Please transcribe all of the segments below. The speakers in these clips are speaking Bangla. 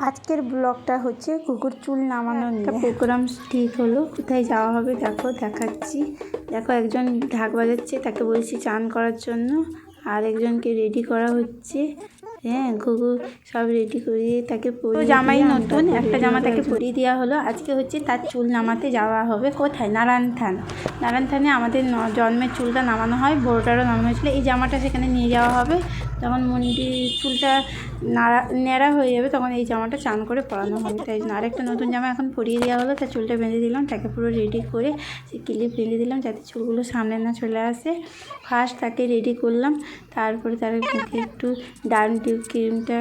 আজকের ব্লগটা হচ্ছে কুকুর চুল নামানো নিয়ে। প্রোগ্রাম ঠিক হলো, কোথায় যাওয়া হবে দেখো, দেখাচ্ছি। দেখো একজন ঢাক বাজাচ্ছে, তাকে বলছি চান করার জন্য, আর একজনকে রেডি করা হচ্ছে। হ্যাঁ, ঘুঘু সব রেডি করিয়ে তাকে জামাই নতুন একটা জামা তাকে পরিয়ে দেওয়া হলো। আজকে হচ্ছে তার চুল নামাতে যাওয়া হবে। কোথায়? নারায়ণ থানে আমাদের জন্মের চুলটা নামানো হয়, বড়োটারও নামানো হয়েছিলো। এই জামাটা সেখানে নিয়ে যাওয়া হবে। যখন মন্দির চুলটা ন্যাড়া হয়ে যাবে তখন এই জামাটা চান করে পরানো হবে। তাই জন্য আরেকটা নতুন জামা এখন পরিয়ে দেওয়া হলো। তার চুলটা বেঁধে দিলাম, তাকে পুরো রেডি করে সে ক্লিপ বেঁধে দিলাম যাতে চুলগুলো সামনে না চলে আসে। ফার্স্ট তাকে রেডি করলাম, তারপরে তার মুখে একটু ডার্ম টিউব ক্রিমটা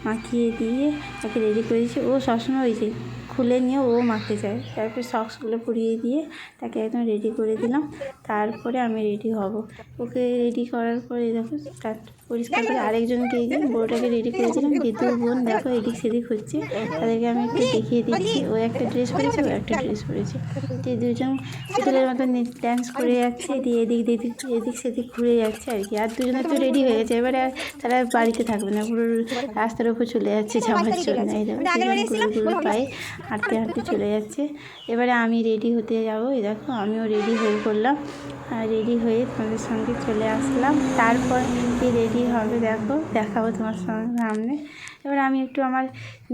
মাখিয়ে দিয়ে তাকে রেডি করেছি। ও সবসময় ওই যে খুলে নিয়ে ও মাখতে চায়। তারপরে সক্সগুলো পরিয়ে দিয়ে তাকে একদম রেডি করে দিলাম। তারপরে আমি রেডি হব। ওকে রেডি করার পরে দেখো পরিষ্কার করে আরেকজনকে বড়োটাকে রেডি করেছিলাম। যেহেতু বোন দেখো এদিক সেদিক হচ্ছে, তাদেরকে আমি একটু দেখিয়ে দিচ্ছি। ও একটা ড্রেস পরেছে, ও একটা ড্রেস পরেছে। যে দুজন পুতুলের মতো ড্যান্স করে যাচ্ছে, দিয়ে এদিক সেদিক ঘুরে যাচ্ছে আর কি। আর দুজনে তো রেডি হয়ে গেছে, এবারে আর তারা বাড়িতে থাকবে না, পুরো রাস্তার উপর চলে যাচ্ছে যাওয়ার জন্য। এই দেখো গুলো পায়ে হাঁটতে হাঁটতে চলে যাচ্ছে। এবারে আমি রেডি হতে যাবো। এই দেখো আমিও রেডি হয়ে পড়লাম, রেডি হয়ে তোমাদের সঙ্গে চলে আসলাম। তারপর কি রেডি হবে দেখো, দেখাবো তোমার সামনে। এবার আমি একটু আমার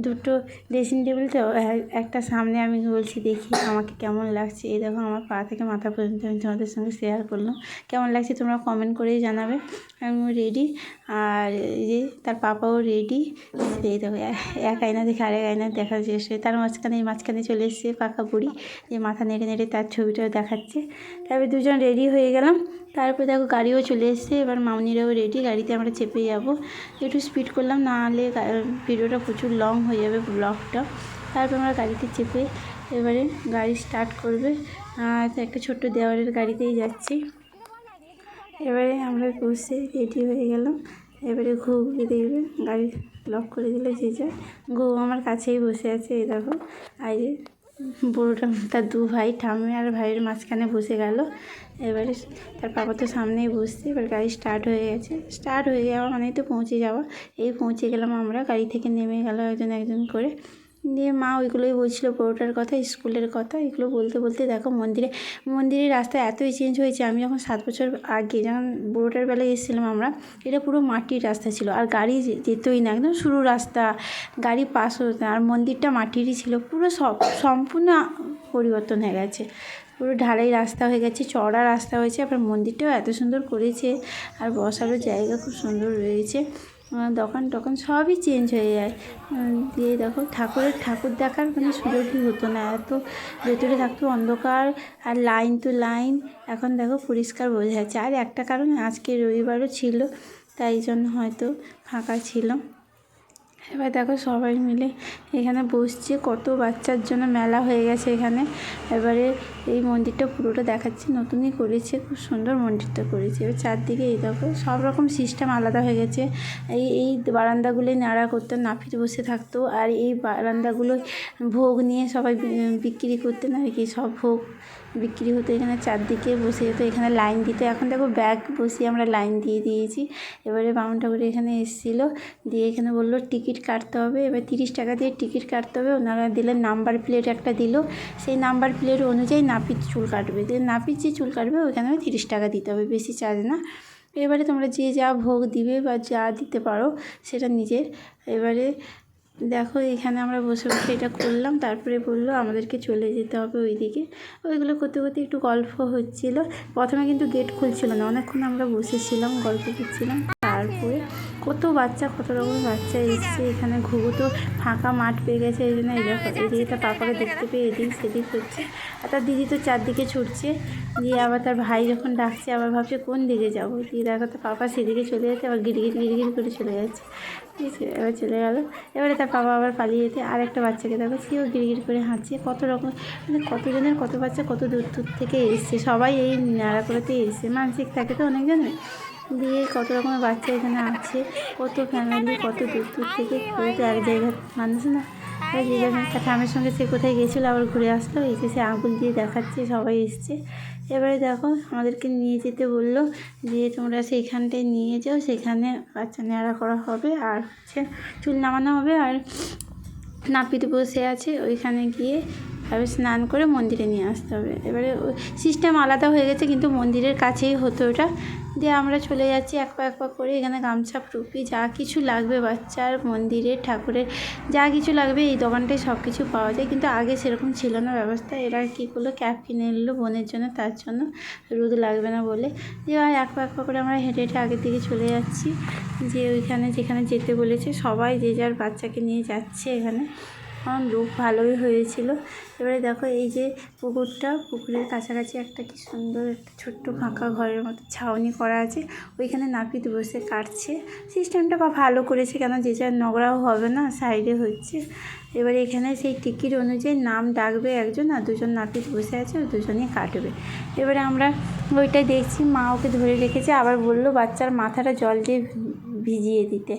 দুটো ড্রেসিং টেবিল তো একটা সামনে আমি বলছি দেখি আমাকে কেমন লাগছে। এই দেখো আমার পা থেকে মাথা পর্যন্ত আমি তোমাদের সঙ্গে শেয়ার করলাম। কেমন লাগছে তোমরা কমেন্ট করেই জানাবে। আমিও রেডি, আর এই যে তার পাপাও রেডি। এই দেখো এক আয়না দেখে আরেক আয়না দেখা যাচ্ছে, তার মাঝখানে চলে এসছে কাকা বুড়ি, যে মাথা নেড়ে নেড়ে তার ছবিটাও দেখাচ্ছে। তারপরে দুজন রেডি হয়ে গেলাম। তারপরে দেখো গাড়িও চলে এসছে, এবার মামনিরাও রেডি, গাড়িতে আমরা চেপে যাব। একটু স্পিড করলাম, না হলে ভিডিওটা প্রচুর লং হয়ে যাবে ব্লগটা। তারপর আমরা গাড়িতে চেপে এবারে গাড়ি স্টার্ট করবে। একটা ছোট্ট দেওয়ারের গাড়িতেই যাচ্ছি। এবারে আমরা বসে রেডি হয়ে গেলাম। এবারে ঘুঘুকে দেখবে গাড়ি লক করে দিলে যে যায়। ঘুঘু আমার কাছেই বসে আছে। এই দেখো আর বড়োটা তার দু ভাই ঠাম্মি আর ভাইয়ের মাঝখানে বসে গেল। এবারে তার বাবা তো সামনেই বসছে। এবার গাড়ি স্টার্ট হয়ে গেছে। স্টার্ট হয়ে যাওয়া মানেই তো পৌঁছে যাওয়া। এই পৌঁছে গেলাম আমরা, গাড়ি থেকে নেমে গেল একজন করে। দিয়ে মা ওইগুলোই বলছিল, বড়োটার কথা, স্কুলের কথা, এগুলো বলতে বলতে দেখো মন্দিরের রাস্তা এতই চেঞ্জ হয়েছে। আমি যখন 7 বছর আগে যখন বড়োটার বেলায় এসেছিলাম আমরা, এটা পুরো মাটির রাস্তা ছিল, আর গাড়ি যেতই না, একদম সরু রাস্তা, গাড়ি পাস হতো না, আর মন্দিরটা মাটিরই ছিল। পুরো সম্পূর্ণ পরিবর্তন হয়ে গেছে, পুরো ঢালাই রাস্তা হয়ে গেছে, চড়া রাস্তা হয়েছে। আবার মন্দিরটাও এত সুন্দর করেছে, আর বসারও জায়গা খুব সুন্দর রয়েছে। দোকান সবই চেঞ্জ হয়ে যায়। দিয়ে দেখো ঠাকুর দেখার মানে সুযোগই হতো না, এত ভেতরে থাকতো অন্ধকার আর লাইন তো লাইন। এখন দেখো পরিষ্কার বোঝা যাচ্ছে। আর একটা কারণ, আজকে রবিবারও ছিল, তাই জন্য হয়তো ফাঁকা ছিল। এবার দেখো সবাই মিলে এখানে বসছে, কত বাচ্চার জন্য মেলা হয়ে গেছে এখানে। এবারে এই মন্দিরটা পুরোটা দেখাচ্ছি, নতুনই করেছে, খুব সুন্দর মন্দিরটা করেছে। এবার চারদিকে এই দেখো সব রকম সিস্টেম আলাদা হয়ে গেছে। এই বারান্দাগুলোই নাড়া করতো, নাপিত বসে থাকতো, আর এই বারান্দাগুলোই ভোগ নিয়ে সবাই বিক্রি করতেন আর কি। সব ভোগ বিক্রি হতো এখানে, চারদিকে বসে যেত, এখানে লাইন দিতে। এখন দেখো ব্যাগ বসিয়ে আমরা লাইন দিয়ে দিয়েছি। এবারে বামুন ঠাকুর এখানে এসেছিলো, দিয়ে এখানে বললো টিকিট কাটতে হবে। এবার 30 টাকা দিয়ে টিকিট কাটতে হবে। ওনারা দিলেন নাম্বার প্লেট একটা দিল, সেই নাম্বার প্লেট অনুযায়ী নাপিত চুল কাটবে। নাপিত যে চুল কাটবে ওইখানে 30 টাকা দিতে হবে, বেশি চার্জ না। এবারে তোমরা যে যা ভোগ দিবে বা যা দিতে পারো সেটা নিজের। এবারে দেখো এখানে আমরা বসে এটা করলাম। তারপরে বললো আমাদেরকে চলে যেতে হবে ওইদিকে। ওইগুলো করতে করতে একটু গল্প হচ্ছিল। প্রথমে কিন্তু গেট খুলছিল না, অনেকক্ষণ আমরা বসেছিলাম, গল্প করছিলাম। তারপরে কত রকমের বাচ্চা এসছে এখানে। ঘুঘু তো ফাঁকা মাঠ পেয়ে গেছে, এই জন্য এই দেখো এদিকে তার পাপাকে দেখতে পেয়ে এদিক সেদিক হচ্ছে, আর তার দিদি তো চারদিকে ছুটছে। দিয়ে আবার তার ভাই যখন ডাকছে আবার ভাবছে কোন দিকে যাবো। দিয়ে দেখো তার পাপা সেদিকে চলে যাচ্ছে, আবার গিরগির করে চলে যাচ্ছে। এবার চলে গেল। এবারে তার বাবা আবার পালিয়ে যেতে, আর একটা বাচ্চাকে দেখো সেও গিরগির করে হাঁটছে। কত রকম মানে কতজনের কত বাচ্চা কত দূর থেকে এসছে, সবাই এই নাড়াকোড়াতে এসছে, মানসিক থাকে তো অনেকজনের। দিয়ে কত রকমের বাচ্চা এখানে আছে, কত ফ্যামিলি, কত দূর থেকে কেউ তো এক জায়গার মানুষ না। যে যার ঠামের সঙ্গে সে কোথায় গেছিলো, আবার ঘুরে আসলো, এসে সে আঙুল দিয়ে দেখাচ্ছে সবাই এসছে। এবারে দেখো আমাদেরকে নিয়ে যেতে বললো, যে তোমরা সেইখানটায় নিয়ে যাও, সেখানে বাচ্চা নেড়া করা হবে, আর হচ্ছে চুল নামানো হবে, আর নাপিত বসে আছে, ওইখানে গিয়ে এবার স্নান করে মন্দিরে নিয়ে আসতে হবে। এবারে সিস্টেম আলাদা হয়ে গেছে, কিন্তু মন্দিরের কাছেই হতো ওটা। দিয়ে আমরা চলে যাচ্ছি এক পা করে। এখানে গামছা, টুপি, যা কিছু লাগবে বাচ্চার, মন্দিরের ঠাকুরের যা কিছু লাগবে এই দোকানটায় সব কিছু পাওয়া যায়। কিন্তু আগে সেরকম ছিল না ব্যবস্থা। এরা কী করলো, ক্যাপ কিনে নিলো বোনের জন্য, তার জন্য রোদ লাগবে না বলে। দিয়ে এক পা করে আমরা হেঁটে হেঁটে আগের দিকে চলে যাচ্ছি, যে ওইখানে যেখানে যেতে বলেছে। সবাই যে যার বাচ্চাকে নিয়ে যাচ্ছে। এখানে আমার লোক ভালোই হয়েছিল। এবারে দেখো এই যে পুকুরটা, পুকুরের কাছাকাছি একটা কি সুন্দর একটা ছোট্ট ফাঁকা ঘরের মতো ছাউনি করা আছে, ওইখানে নাপিত বসে কাটছে। সিস্টেমটা ভালো করেছে, কেন যে যার নোংরাও হবে না, সাইডে হচ্ছে। এবারে এখানে সেই টিকিট অনুযায়ী নাম ডাকবে একজন, আর দুজন নাপিত বসে আছে, ওই দুজনেই কাটবে। এবারে আমরা ওইটাই দেখছি, মা ওকে ধরে রেখেছে। আবার বললো বাচ্চার মাথাটা জল দিয়ে ভিজিয়ে দিতে।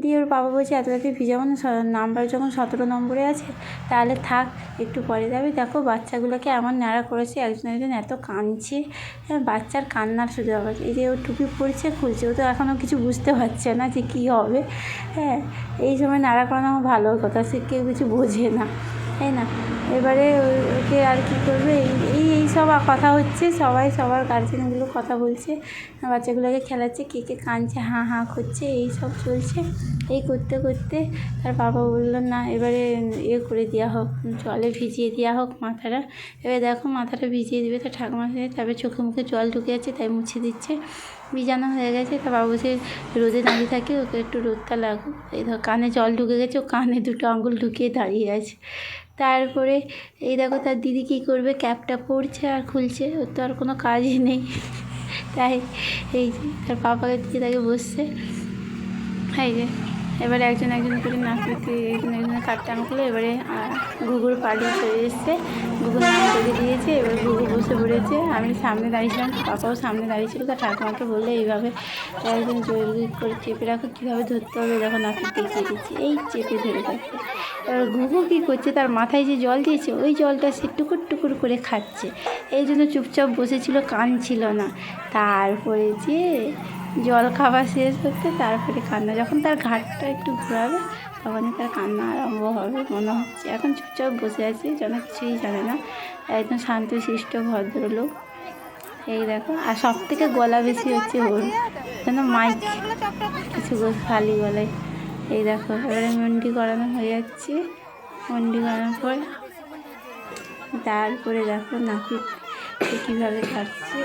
দিয়ে ওর বাবা বলছে এত রাতে ভিজাবো না, নাম্বার যখন 17 নম্বরে আছে তাহলে থাক, একটু পরে যাবে। দেখো বাচ্চাগুলোকে এমন ন্যাড়া করেছে, একজন এত কাঁদছে। বাচ্চার কান্নার শুধু আওয়াজ। এই যে ও টুপি পরছে, খুলছে, ও তো এখনও কিছু বুঝতে পারছে না যে কী হবে। হ্যাঁ, এই সময় নাড়া করানো ভালো কথা, সে কেউ কিছু বোঝে না, তাই না? এবারে ওকে আর কী করবে, এই সব কথা হচ্ছে। সবাই সবার গার্জেনগুলো কথা বলছে, বাচ্চাগুলোকে খেলাচ্ছে, কে কে কাঁদছে, হাঁ হাঁ করছে, এই সব চলছে। এই করতে করতে তার বাবা বললো না, এবারে করে দেওয়া হোক, জলে ভিজিয়ে দেওয়া হোক মাথাটা। এবারে দেখো মাথাটা ভিজিয়ে দেবে, তো ঠাকুমা সাথে তারপরে চোখে মুখে জল ঢুকে যাচ্ছে, তাই মুছে দিচ্ছে। ভিজানো হয়ে গেছে, তার বাবা বসে রোদে দাঁড়িয়ে থাকে, ওকে একটু রোদটা লাগুক। এই ধর কানে জল ঢুকে গেছে, ও কানে দুটো আঙুল ঢুকিয়ে দাঁড়িয়ে আছে। তারপরে এই দেখো তার দিদি কী করবে, ক্যাপটা পরছে আর খুলছে, ওর তো আর কোনো কাজই নেই। তাই এই যে তার পাপাকে দিকে তাকে বসছে। এই যে এবারে একজন করে নাপিত একজনের কাটতে আনলো। এবারে গুগুর পাড়ি চলে এসছে, গুগুর নাম করে দিয়েছে। এবার গুগু বসে পড়েছে, আমি সামনে দাঁড়িয়েছিলাম, পাপাও সামনে দাঁড়িয়েছিল। তার ঠাকুমাকে বললে এইভাবে একজন জোরে করে চেপে রাখো, কীভাবে ধরতে হবে দেখো, নাপিত দেখিয়ে দিচ্ছে, এই চেপে ধরে রাখছে। এবার গুগু কী করছে, তার মাথায় যে জল দিয়েছে ওই জলটা সে টুকুর করে খাচ্ছে। এই জন্য চুপচাপ বসেছিল, কাঁদছিল না। তারপরে যে জল খাওয়া শেষ হতে তারপরে কান্না, যখন তার ঘাটটা একটু ঘোরাবে তখনই তার কান্না আরম্ভ হবে মনে হচ্ছে। এখন চুপচাপ বসে আছে, যেন কিছুই জানে না, একদম শান্তশিষ্ট ভদ্রলোক। এই দেখো, আর সব থেকে গলা বেশি হচ্ছে ওর, যেন মাইক কিছু খালি গলায়। এই দেখো এবারে মন্ডি করানো হয়ে যাচ্ছে। মন্ডি করানোর পর তারপরে দেখো নাপিত কীভাবে কাটছে।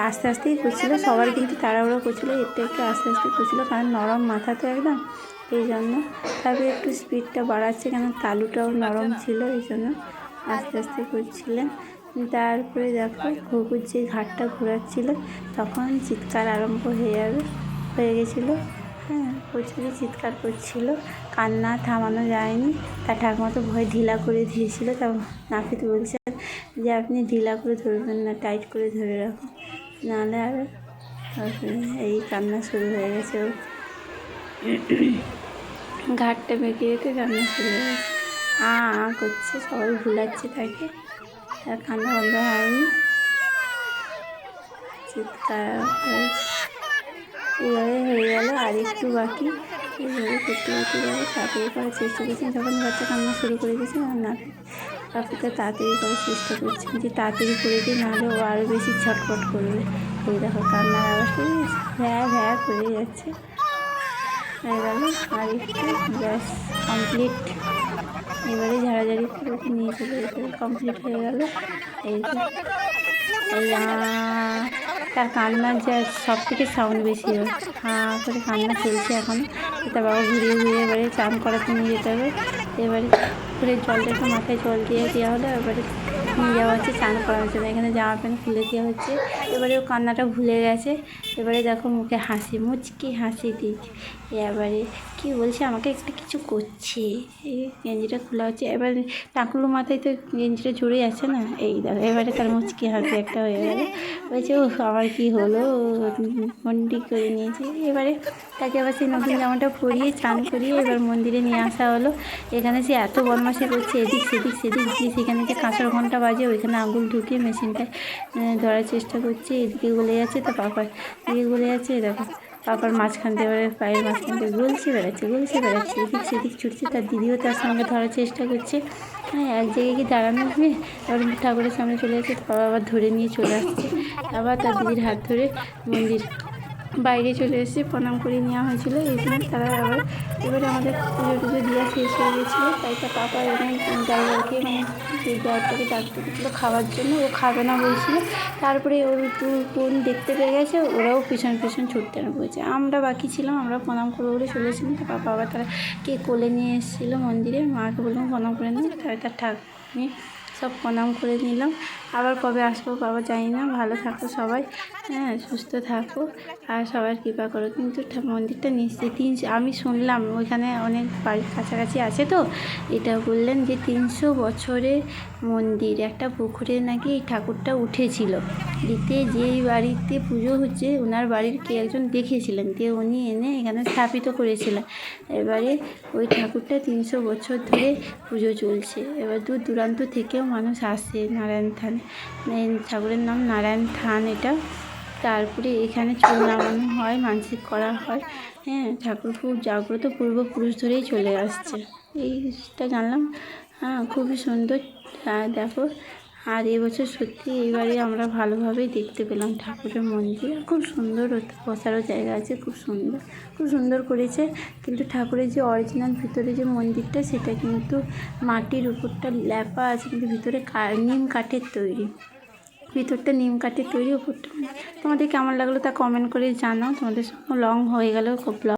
আস্তে আস্তেই করছিলো, সবার কিন্তু তাড়াহুড়ো করছিলো, একটু আস্তে আস্তে করছিলো, কারণ নরম মাথা তো একদম, এই জন্য। তারপরে একটু স্পিডটা বাড়াচ্ছে, কেন তালুটাও নরম ছিল, এই জন্য আস্তে আস্তে করছিলেন। তারপরে দেখো ঘুঘুর যে ঘাটটা ঘোরাচ্ছিল তখন চিৎকার আরম্ভ হয়ে গেছিলো। হ্যাঁ, প্রচুরই চিৎকার করছিল, কান্না থামানো যায়নি। তার ঠাকুমা তো ভয় ঢিলা করে দিয়েছিল। তা নাপিত বলছে যে আপনি ঢিলা করে ধরবেন না, টাইট করে ধরে রাখুন, নাহলে আর। এই কান্না শুরু হয়ে গেছে, ঘাটটা বেঁকে যেতে কান্না শুরু হয়ে গেছে, করছে, সবাই ভুলাচ্ছে তাকে, আর কান্না বন্ধ হয়নি, চিৎকার এইভাবে হয়ে গেল। আর একটু বাকি, এইভাবে করতে যাবে, তাড়াতাড়ি করার চেষ্টা করছেন। যখন বাচ্চা কান্না শুরু করে দিয়েছে, আর নাপিতটা তাড়াতাড়ি করার চেষ্টা করছেন, যে তাড়াতাড়ি করে দিই, নাহলে ও আরও বেশি ছটফট করবে। এই দেখো কান্নার আওয়াজটা ভ্যা করে যাচ্ছে। হয়ে গেল, আর একটু, ব্যাস কমপ্লিট। এবারে ঝাড়াঝাড়ি করে নিয়ে চলে যেতে কমপ্লিট হয়ে গেল। এই তার কান্নার যা সব থেকে সাউন্ড বেশি হয়, করে কান্না চলছে এখন। তার বাবা ঘুরিয়ে এবারে চান করাতে নিয়ে যেতে হবে। এবারে পুকুরের জলটা একটু মাথায় জল দিয়ে দেওয়া হলো, এবারে নিয়ে যাওয়া হচ্ছে চান করার জন্য। এখানে জামা প্যান্ট খুলে দেওয়া হচ্ছে। এবারে ও কান্নাটা ভুলে গেছে। এবারে দেখো মুখে হাসি, মুচকি হাসি দিচ্ছে। এবারে কী বলছে, আমাকে একটা কিছু করছে। এই গেঞ্জিটা খোলা হচ্ছে, এবার টাকলু মাথায় তো গেঞ্জিটা জুড়ে আছে না, এই দেখো এবারে তার মুচকি হাসি একটা হয়ে গেল। বলছে ও আমার কী হলো, মন্ডি করে নিয়েছি। এবারে তাকে আবার সেই নতুন জামাটা পরিয়ে চান করিয়ে এবার মন্দিরে নিয়ে আসা হলো। এখানে সে এত বদমাশি করছে, এদিক সেদিক দিয়ে, সেখানে যে কাঁসার ঘন্টা বাজে ওইখানে আঙুল ঢুকিয়ে মেশিনটায় ধরার চেষ্টা করছে। এদিকে গলে যাচ্ছে, তার পাপার দিকে গলে যাচ্ছে, দেখো পাপার মাঝখান দিয়ে এবারে পায়ের মাঝখান দিয়ে গলছে বেড়াচ্ছে এদিক সেদিক ছুটছে। তার দিদিও তার সঙ্গে ধরার চেষ্টা করছে। হ্যাঁ, এক জায়গায় কি দাঁড়ানো হবে, এবার ঠাকুরের সামনে চলে যাচ্ছে, বাবা আবার ধরে নিয়ে চলে আসছে। আবার তার দিদির হাত ধরে মন্দির বাইরে চলে এসেছে, প্রণাম করে নেওয়া হয়েছিলো। এই সময় তারা এবারে আমাদের পুজো টুজো দেওয়া শেষ হয়ে গেছিলো। তাই তার পাপা এখানে ড্রাইভারকে সেই ড্রাইভারটাকে ডাকতে দিচ্ছিলো খাওয়ার জন্য, ও খাবে না বলছিল। তারপরে ওর বোন দেখতে পেয়ে গেছে, ওরাও পিছন ছুটতে না পড়েছে। আমরা বাকি ছিলাম, আমরা প্রণাম করে চলেছিলাম। তো পাপা আবার তারা কে কোলে নিয়ে এসেছিলো মন্দিরে, মাকে বললাম প্রণাম করে নিই। তাই তার ঠাকুর সব প্রণাম করে নিলাম। আবার কবে আসবো বাবা জানি না। ভালো থাকো সবাই, হ্যাঁ, সুস্থ থাকো আর সবার কৃপা করো। কিন্তু মন্দিরটা নিশ্চয়ই আমি শুনলাম ওইখানে অনেক বাড়ির কাছাকাছি আছে, তো এটা বললেন যে 300 বছরের মন্দির, একটা পুকুরে নাকি এই ঠাকুরটা উঠেছিল। দিতে যেই বাড়িতে পুজো হচ্ছে ওনার বাড়ির কে একজন দেখেছিলেন, দিয়ে উনি এনে এখানে স্থাপিত করেছিলেন। এবারে ওই ঠাকুরটা 300 বছর ধরে পুজো চলছে। এবার দূর দূরান্ত থেকেও মানুষ আসে নারায়ণ থান, ঠাকুরের নাম নারায়ণ থান এটা। তারপরে এখানে চুল নামানো হয়, মানসিক করা হয়। হ্যাঁ, ঠাকুর খুব জাগ্রত, পূর্বপুরুষ ধরেই চলে আসছে, এইটা জানলাম। হ্যাঁ, খুবই সুন্দর। দেখো, আর এবছর সত্যি এইবারে আমরা ভালোভাবেই দেখতে পেলাম ঠাকুরের মন্দির। খুব সুন্দর, বসারও জায়গা আছে, খুব সুন্দর করেছে। কিন্তু ঠাকুরের যে অরিজিনাল ভিতরে যে মন্দিরটা, সেটা কিন্তু মাটির উপরটা ল্যাপা আছে, কিন্তু ভিতরে নিম কাঠের তৈরি, ভিতরটা নিম কাঠের তৈরি, উপরটা। তোমাদের কেমন লাগলো তা কমেন্ট করে জানাও। তোমাদের সঙ্গে লং হয়ে গেল ব্লগ।